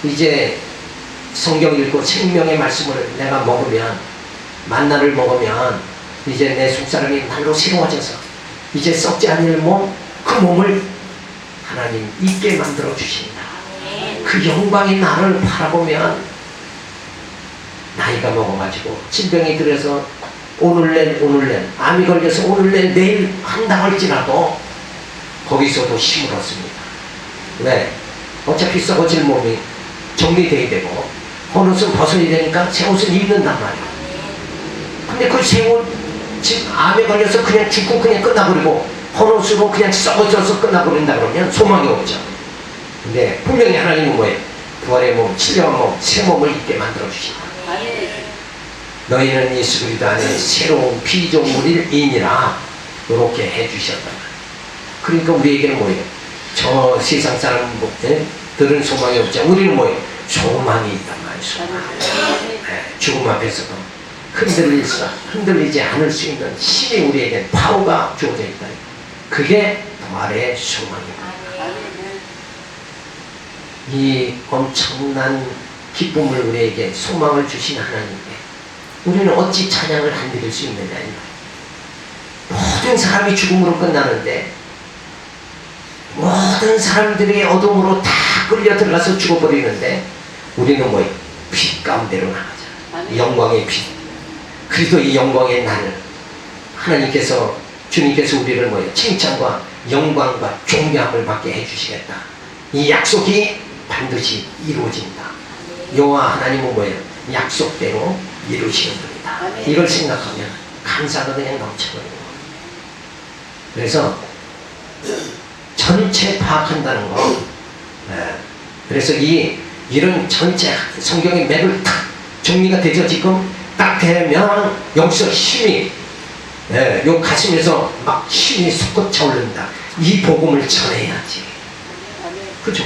이제 성경 읽고 생명의 말씀을 내가 먹으면, 만나를 먹으면 이제 내 속사람이 날로 새로워져서 이제 썩지 않을 몸, 그 몸을 하나님 있게 만들어 주신다. 그 영광의 나를 바라보면 나이가 먹어가지고 질병이 들어서 오늘낸 암이 걸려서 오늘낸 내일 한다 할지라도 거기서도 힘을 얻습니다. 왜? 어차피 썩어질 몸이 정리돼야 되고 헌옷은 벗어야 되니까 새 옷을 입는단 말이에요. 근데 그 새 옷 지금 암에 걸려서 그냥 죽고 그냥 끝나버리고 헌옷으로 그냥 썩어져서 끝나버린다 그러면 소망이 없죠. 근데 분명히 하나님은 뭐예요? 부활의 몸, 신령한 몸, 새 몸을 입게 만들어 주신다. 너희는 예수 그리스도 안에 새로운 피조물이니라 이렇게 해주셨단 말이에요. 그러니까 우리에게는 뭐예요? 저 세상 사람들은 소망이 없죠. 우리는 뭐예요? 소망이 있단 말이에요. 소망. 네, 죽음 앞에서도 흔들리지 않을 수 있는 힘이 우리에게 파워가 주어져 있다. 그게 부활의 소망입니다. 이 엄청난 기쁨을 우리에게 소망을 주신 하나님께 우리는 어찌 찬양을 안 드릴 수 있느냐. 모든 사람이 죽음으로 끝나는데 모든 사람들이 어둠으로 다 끌려 들어가서 죽어버리는데 우리는 뭐예요? 빛 가운데로 나가자. 영광의 빛. 그리고 이 영광의 날을 하나님께서, 주님께서 우리를 뭐예요? 칭찬과 영광과 존경함을 받게 해주시겠다. 이 약속이 반드시 이루어진다. 여호와 하나님은 뭐예요? 약속대로 이루시는 겁니다. 이걸 생각하면 감사가 그냥 넘쳐버리는 거예요. 그래서 전체 파악한다는 거. 네. 그래서 이런 전체 성경의 맥을 탁 정리가 되죠. 지금 딱 되면 여기서 힘이, 네, 요 가슴에서 막 힘이 솟구쳐 차오른다. 이 복음을 전해야지. 그죠?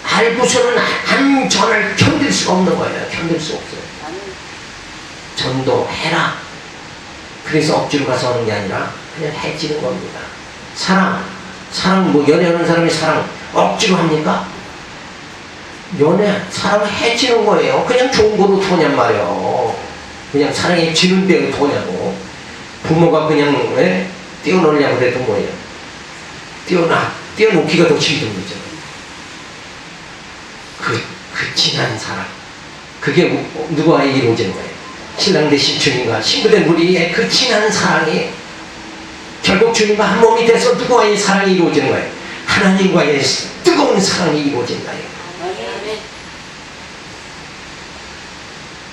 알고서는 한 전을 견딜 수가 없는 거예요. 견딜 수 없어요. 전도해라. 그래서 억지로 가서 하는 게 아니라 그냥 해지는 겁니다. 사랑 뭐 연애하는 사람이 사랑 억지로 합니까? 사랑을 해지는 거예요. 그냥 좋은 거로 도냔 말이에요. 그냥 사랑에 지는 대로 도냐고. 부모가 그냥 띄워놓으려고 그래도 뭐예요? 띄워놓기가 더 힘든 거죠. 그 진한 사랑, 그게 누구와의 이루어지는 거예요? 신랑 대신 주님과 신부된 우리의 그 진한 사랑이 결국 주님과 한 몸이 돼서 누구와의 사랑이 이루어지는 거예요? 하나님과의 뜨거운 사랑이 이루어진다.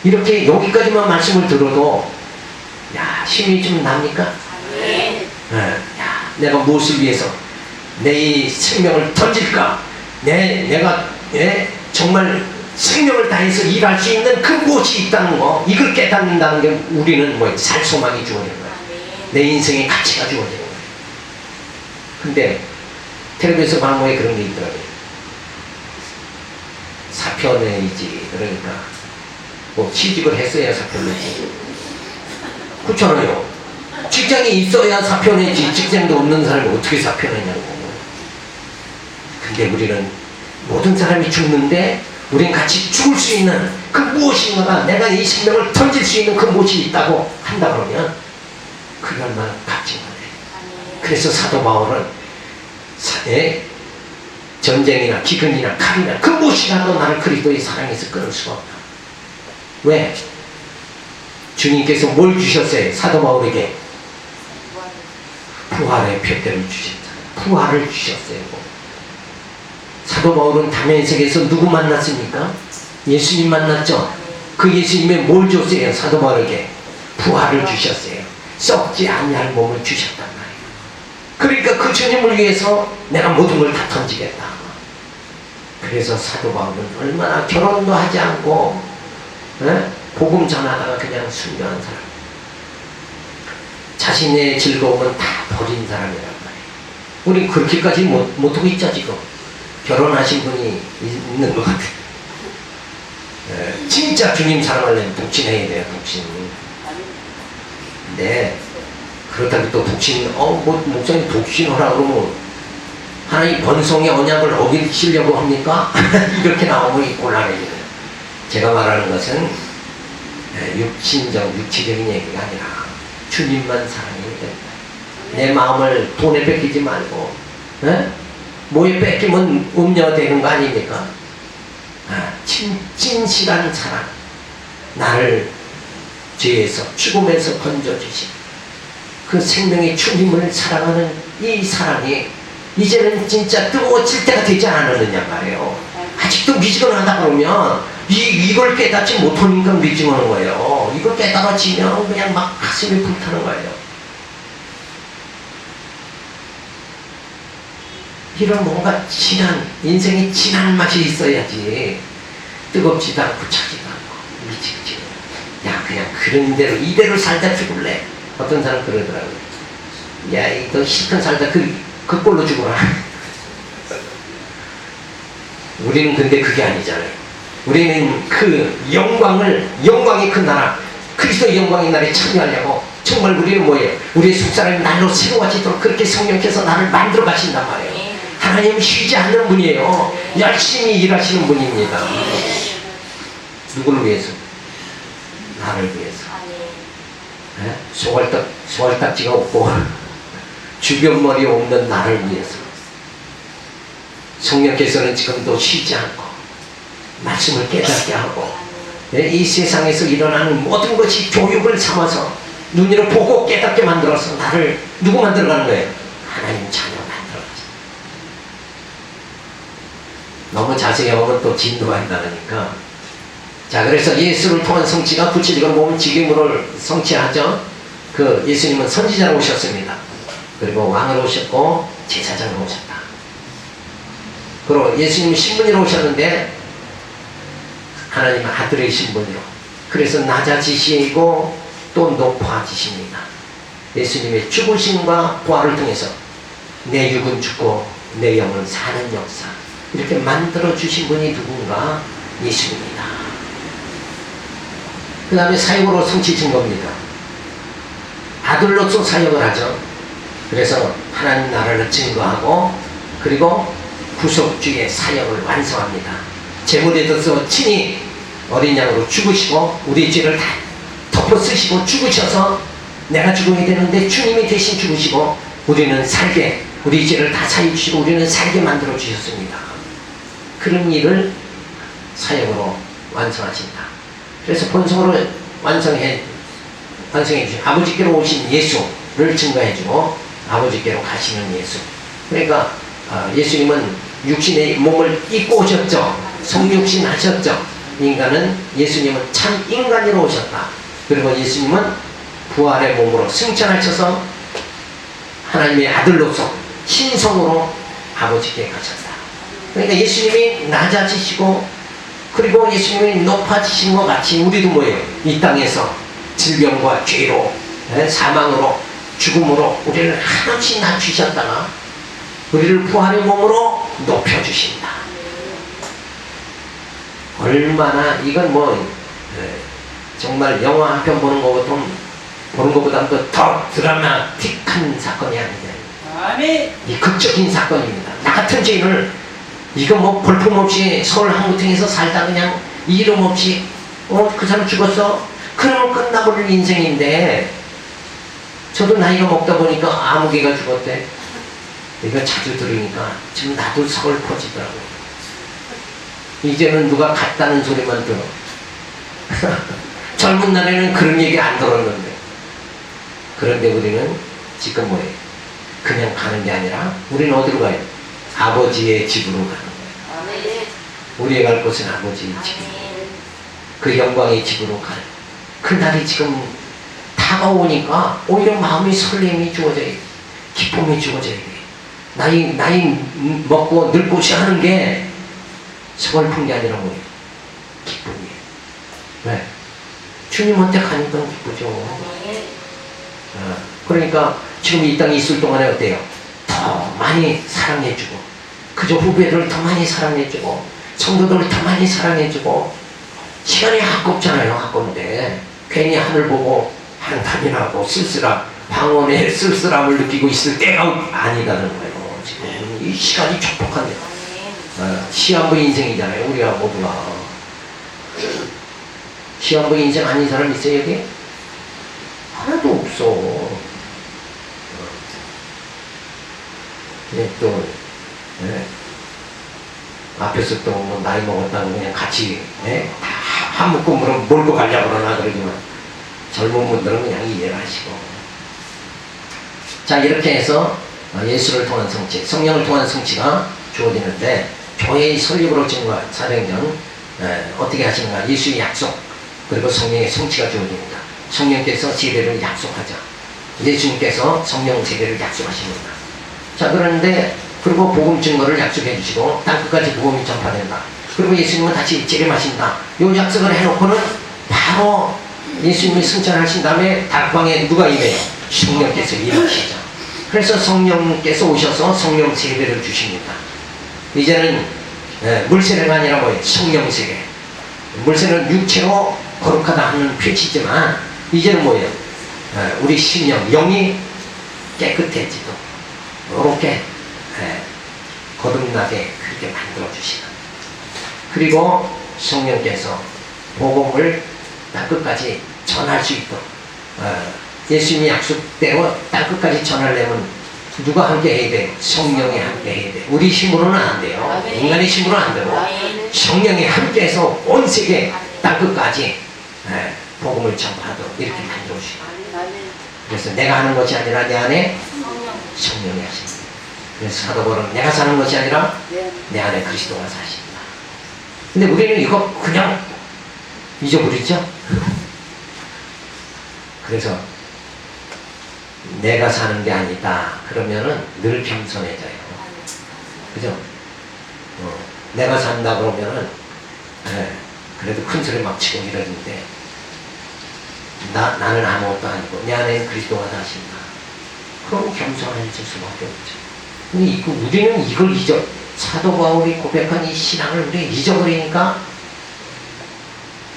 이렇게 여기까지만 말씀을 들어도 야, 힘이 좀 납니까? 야, 내가 무엇을 위해서 내 이 생명을 던질까? 내가 정말 생명을 다해서 일할 수 있는 그 무엇이 있다는 거, 이걸 깨닫는다는 게 우리는 뭐 살 소망이 주어지는 거야. 내 인생의 가치가 주어지는 거야. 근데 텔레비전 방송에 그런 게 있더라고요. 사표 내지. 그러니까 뭐 취직을 했어야 사표 내지. 그렇잖아요. 직장이 있어야 사표 내지. 직장도 없는 사람이 어떻게 사표 내냐고. 근데 우리는 모든 사람이 죽는데 우린 같이 죽을 수 있는 그 무엇인가가, 내가 이 생명을 던질 수 있는 그 무엇이 있다고 한다 그러면 그게 얼마나 값진 거네. 그래서 사도 바울은 전쟁이나 기근이나 칼이나 그 무엇이라도 나를 그리스도의 사랑에서 끊을 수가 없다. 왜? 주님께서 뭘 주셨어요? 사도 바울에게 부활의 표대를 주셨잖아요. 부활을 주셨어요. 사도 바울은 다메섹에서 누구 만났습니까? 예수님 만났죠. 그 예수님의 뭘 줬어요? 사도 바울에게 부활을 주셨어요. 썩지 아니할 몸을 주셨단 말이에요. 그러니까 그 주님을 위해서 내가 모든 걸 다 던지겠다. 그래서 사도 바울은 얼마나 결혼도 하지 않고 복음 전하다가 그냥 순교한 사람, 자신의 즐거움은 다 버린 사람이란 말이에요. 우리 그렇게까지 못하고 있죠 지금. 결혼하신 분이 있는 것 같아요. 진짜 주님 사랑하려면 독신해야 돼요. 독신. 근데 그렇다고 또 독신, 목사님 독신하라 그러면 하나님 번성의 언약을 어기시려고 합니까? 이렇게 나오면 곤란해져요. 제가 말하는 것은 육체적인 얘기가 아니라 주님만 사랑해야 된다. 내 마음을 돈에 뺏기지 말고, 뭐에 뺏기면 음녀되는 거 아닙니까? 진실한 사랑, 나를 죄에서 죽음에서 건져주신 그 생명의 주님을 사랑하는 이 사랑이 이제는 진짜 뜨거워질 때가 되지 않았느냐 말이에요. 아직도 미지근하다 그러면 이걸 깨닫지 못하니까 미지근한 거예요. 이걸 깨달아지면 그냥 막 가슴이 불타는 거예요. 이런 뭔가 진한, 인생에 진한 맛이 있어야지. 뜨겁지도 않고 차지도 않고 미치지. 야, 그냥 그런 대로 이대로 살다 죽을래. 어떤 사람 그러더라고요. 야, 너 실컷 살다 그 꼴로 죽어라. 우리는 근데 그게 아니잖아요. 우리는 그 영광이 큰 나라, 그리스도의 영광의 날에 참여하려고 정말 우리는 뭐예요? 우리의 속사람이 날로 새로워지도록 그렇게 성령께서 나를 만들어 가신단 말이에요. 하나님은 쉬지 않는 분이에요. 열심히 일하시는 분입니다. 누구를 위해서? 나를 위해서. 소갈딱지가 없고 주변 머리에 없는 나를 위해서. 성령께서는 지금도 쉬지 않고 말씀을 깨닫게 하고, 이 세상에서 일어나는 모든 것이 교육을 삼아서 눈으로 보고 깨닫게 만들어서 나를 누구 만들어가는 거예요? 하나님 자녀 만들어가죠. 너무 자세히 하면 또 진도한다니까. 자, 그래서 예수를 통한 성취가 구체적으로 보면 직임으로 성취하죠. 그 예수님은 선지자로 오셨습니다. 그리고 왕으로 오셨고 제사장으로 오셨다. 그리고 예수님은 신분으로 오셨는데 하나님 아들의 신분으로, 그래서 낮아지시고 또 높아지십니다. 예수님의 죽으심과 부활을 통해서 내 육은 죽고 내 영은 사는 역사, 이렇게 만들어 주신 분이 누군가? 예수입니다. 그 다음에 사역으로 성취신 겁니다. 아들로서 사역을 하죠. 그래서 하나님 나라를 증거하고, 그리고 구속주의 사역을 완성합니다. 제물에 들어서 친히 어린 양으로 죽으시고 우리 죄를 다 덮어 쓰시고 죽으셔서 내가 죽어야 되는데 주님이 대신 죽으시고 우리는 살게, 우리 죄를 다 사해 주시고 우리는 살게 만들어 주셨습니다. 그런 일을 사역으로 완성하신다. 그래서 본성으로 완성해 주신 아버지께로 오신 예수를 증거해주고 아버지께로 가시는 예수. 그러니까 예수님은 육신의 몸을 입고 오셨죠. 성육신 하셨죠. 예수님은 참 인간으로 오셨다. 그리고 예수님은 부활의 몸으로 승천하셔서 하나님의 아들로서 신성으로 아버지께 가셨다. 그러니까 예수님이 낮아지시고 그리고 예수님이 높아지신 것 같이 우리도 뭐예요? 이 땅에서 질병과 죄로, 사망으로, 죽음으로 우리를 한없이 낮추셨다가 우리를 부활의 몸으로 높여주신다. 얼마나 이건 정말 영화 한 편 보는 것보다도 더 드라마틱한 사건이 아니냐.
아멘.
이 극적인 사건입니다. 나 같은 죄인을 이거 볼품없이 서울 한구탱에서 살다 그냥 이름 없이 그 사람 죽었어? 그러면 끝나버릴 인생인데, 저도 나이가 먹다 보니까 아무개가 죽었대. 이거 자주 들으니까 지금 나도 서글퍼지더라고요. 이제는 누가 갔다는 소리만 들어. 젊은 날에는 그런 얘기 안 들었는데. 그런데 우리는 지금 뭐예요? 그냥 가는 게 아니라 우리는 어디로 가요? 아버지의 집으로 가는 거예요.
아멘.
우리의 갈 곳은 아버지의 집. 그 영광의 집으로 가는 그 날이 지금 다가오니까 오히려 마음이 설렘이 주어져야 돼. 기쁨이 주어져야 돼. 나이 먹고 늙고시 하는 게 서글픈 게 아니라 뭐예요? 기쁨이에요. 왜? 주님한테 가니까 기쁘죠. 그러니까 지금 이 땅에 있을 동안에 어때요? 더 많이 사랑해주고, 그저 후배들을 더 많이 사랑해주고, 성도들을 더 많이 사랑해주고, 시간이 아깝잖아요. 아까운데 괜히 하늘 보고 한탄이나 하고 방언의 쓸쓸함을 느끼고 있을 때가 아니다는 거예요. 지금 이 시간이 촉박한데, 시한부 인생이잖아요. 우리가 모두가 시한부 인생 아닌 사람 있어요 여기? 하나도 없어. 또 앞에서 또 나이 먹었다고 그냥 같이 한 묶음 몰고 가려고 그러나 그러지만 젊은 분들은 그냥 이해를 하시고. 자, 이렇게 해서 예수를 통한 성취, 성령을 통한 성취가 주어지는데, 교회의 설립으로 증거한 사도행전 어떻게 하시는가? 예수의 약속, 그리고 성령의 성취가 주어집니다. 성령께서 세례를 약속하자. 예수님께서 성령 세례를 약속하십니다. 자, 그런데 그리고 복음 증거를 약속해 주시고 땅끝까지 복음이 전파된다. 그리고 예수님은 다시 재림하신다. 요 약속을 해놓고는 바로 예수님이 승천하신 다음에 다락방에 누가 임해요? 성령께서 임하시죠. 그래서 성령께서 오셔서 성령 세례를 주십니다. 이제는 물세례가 아니라 뭐예요? 성령 세례. 물세례는 육체로 거룩하다 하는 표시지만 이제는 뭐예요? 우리 심령, 영이 깨끗해지도 이렇게 거듭나게 그렇게 만들어주시는. 그리고 성령께서 복음을 땅끝까지 전할 수 있도록, 예수님이 약속대로 땅끝까지 전하려면 누가 함께 해야 돼요? 성령이 함께 해야 돼요. 우리 힘으로는 안 돼요. 인간의 힘으로는 안 되고 성령이 함께해서 온 세계 땅끝까지 복음을 전파하도록 이렇게 만들어주시고, 그래서 내가 하는 것이 아니라 내 안에 성령이 하십니다. 그래서 사도 바울은 내가 사는 것이 아니라 내 안에 그리스도가 사십니다. 근데 우리는 이거 그냥 잊어버리죠? 그래서 내가 사는 게 아니다 그러면은 늘 겸손해져요. 그죠? 내가 산다 그러면은 그래도 큰 소리 막 치고 이러는데 나는 아무것도 아니고 내 안에는 그리스도가 사신다. 그럼 겸손해질 수밖에 없죠. 근데 우리는 이걸 사도 바울이 고백한 이 신앙을 우리 잊어버리니까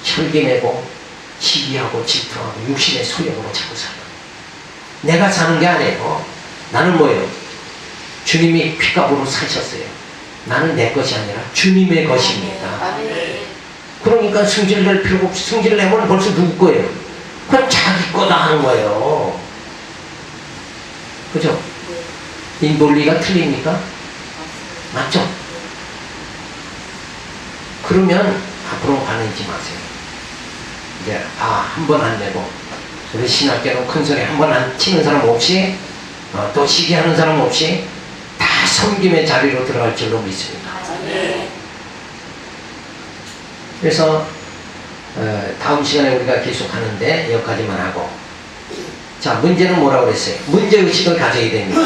혈기내고 시기하고 질투하고 육신의 소욕으로 자꾸 살아. 내가 사는 게 아니에요. 나는 뭐예요? 주님이 피값으로 사셨어요. 나는 내 것이 아니라 주님의 것입니다. 그러니까 승질낼 필요가 없이, 승질내면 벌써 누구 거예요? 그냥 자기 거다 하는 거예요. 그죠? 이 논리가 틀립니까? 맞죠? 그러면 앞으로 반응하지 마세요. 이제 한 번 안 내고, 우리 신학교는 큰 소리 한 번 안 치는 사람 없이, 또 시기하는 사람 없이 다 섬김의 자리로 들어갈 줄로 믿습니다. 그래서 다음 시간에 우리가 계속 하는데 여기까지만 하고, 자, 문제는 뭐라고 그랬어요? 문제의식을 가져야 됩니다.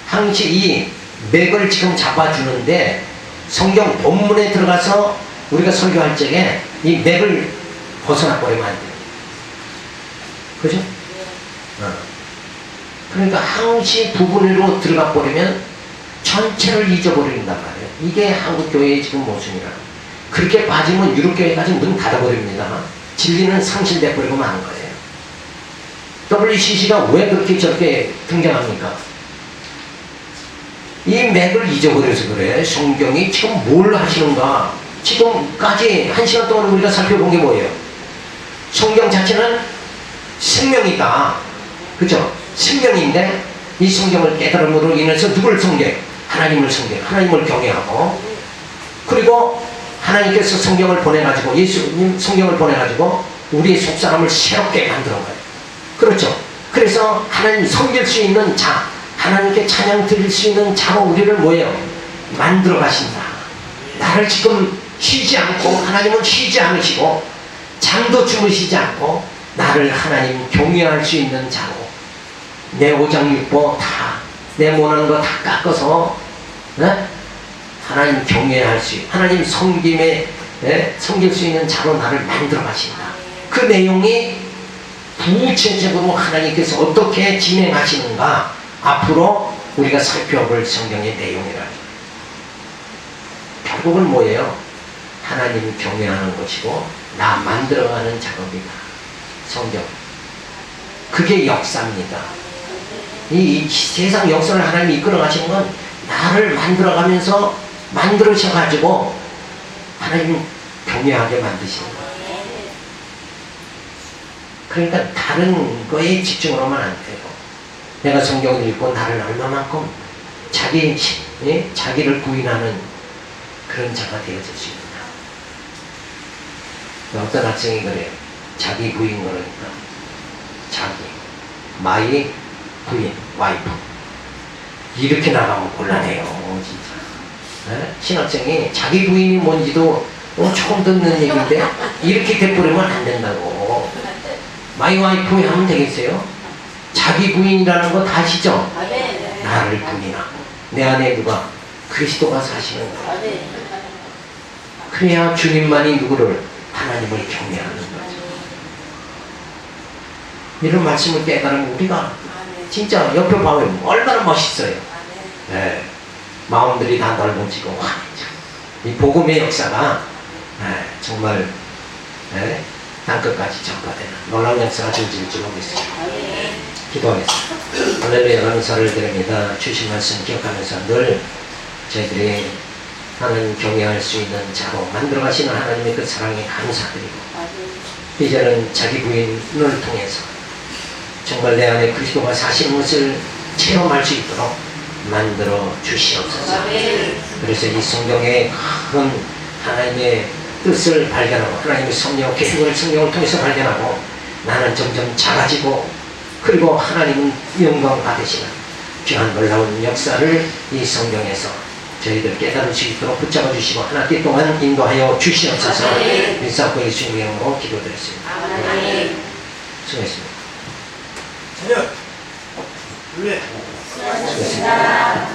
항시 이 맥을 지금 잡아주는데 성경 본문에 들어가서 우리가 설교할 적에 이 맥을 벗어나 버리면 안 돼요. 그죠? 그러니까 항시 부분으로 들어가 버리면 전체를 잊어버린단 말이에요. 이게 한국 교회의 지금 모순이라. 그렇게 빠지면 유럽 교회까지 문 닫아버립니다. 진리는 상실돼 버리고 마는 거예요. WCC가 왜 그렇게 저렇게 등장합니까? 이 맥을 잊어버려서 그래. 성경이 지금 뭘 하시는가? 지금까지 1시간 동안 우리가 살펴본 게 뭐예요? 성경 자체는 생명이다. 그죠? 생명인데 이 성경을 깨달음으로 인해서 누굴 섬겨요? 하나님을 섬겨요. 하나님을 경외하고, 그리고 하나님께서 성경을 보내가지고, 예수님 성경을 보내가지고 우리의 속사람을 새롭게 만드는 거예요. 그렇죠? 그래서 하나님 섬길 수 있는 자, 하나님께 찬양 드릴 수 있는 자로 우리를 뭐예요? 만들어 가신다. 나를 지금 쉬지 않고, 하나님은 쉬지 않으시고 잠도 주무시지 않고 나를 하나님 경외할 수 있는 자로, 내 오장육부 다, 내 못하는 거 다 깎아서, 네? 하나님 경외할 수, 하나님 섬김에, 네? 섬길 수 있는 자로 나를 만들어 가신다. 그 내용이 구체적으로 하나님께서 어떻게 진행하시는가 앞으로 우리가 살펴볼 성경의 내용이라는, 결국은 뭐예요? 하나님 경외하는 것이고 나 만들어가는 작업이다. 성경. 그게 역사입니다. 이 세상 역사를 하나님이 이끌어 가시는 건 나를 만들어가면서 만들으셔가지고 하나님 경외하게 만드시는 거예요. 그러니까 다른 거에 집중을 하면 안 돼요. 내가 성경을 읽고 나를 얼마만큼 자기를 부인하는 그런 자가 되어질 수 있느냐. 어떤 학생이 그래요. 자기 부인 그러니까 자기, 마이 부인, 와이프. 이렇게 나가면 곤란해요. 진짜. 네? 신학생이 자기 부인이 뭔지도 처음 듣는 얘기인데 이렇게 돼버리면 안 된다고. 마이 와이프 하면 되겠어요? 자기 부인이라는 거 다 아시죠? 나를 부인하고 내 안에 누가? 그리스도가 사시는 거예요. 그래야 주님만이 누구를? 하나님을 경외하는 거죠. 이런 말씀을 깨달으면 우리가 진짜 옆에 봐요. 얼마나 멋있어요. 네. 마음들이 다 넓어지고, 와, 이 복음의 역사가 정말 땅끝까지 전파되는 놀라운 역사가 전진을 줄 믿습니다. 기도하겠습니다. 할렐루야. 감사를 드립니다. 주신 말씀 기억하면서 늘 저희들이 하나님 경외할 수 있는 자로 만들어 가시는 하나님의 그 사랑에 감사드리고, 이제는 자기 부인을 통해서 정말 내 안에 그리스도가 사시는 것을 체험할 수 있도록 만들어 주시옵소서. 그래서 이 성경의 큰 하나님의 뜻을 발견하고, 하나님의 성령, 계획을 성령을 통해서 발견하고, 나는 점점 작아지고, 그리고 하나님은 영광 받으시는 귀한 놀라운 역사를 이 성경에서 저희들 깨달을 수 있도록 붙잡아 주시고 한 학기 동안 인도하여 주시옵소서. 일사고 예수님의 이름으로 기도드렸습니다. 수고했습니다.
찬양! 왜?
수고했습니다.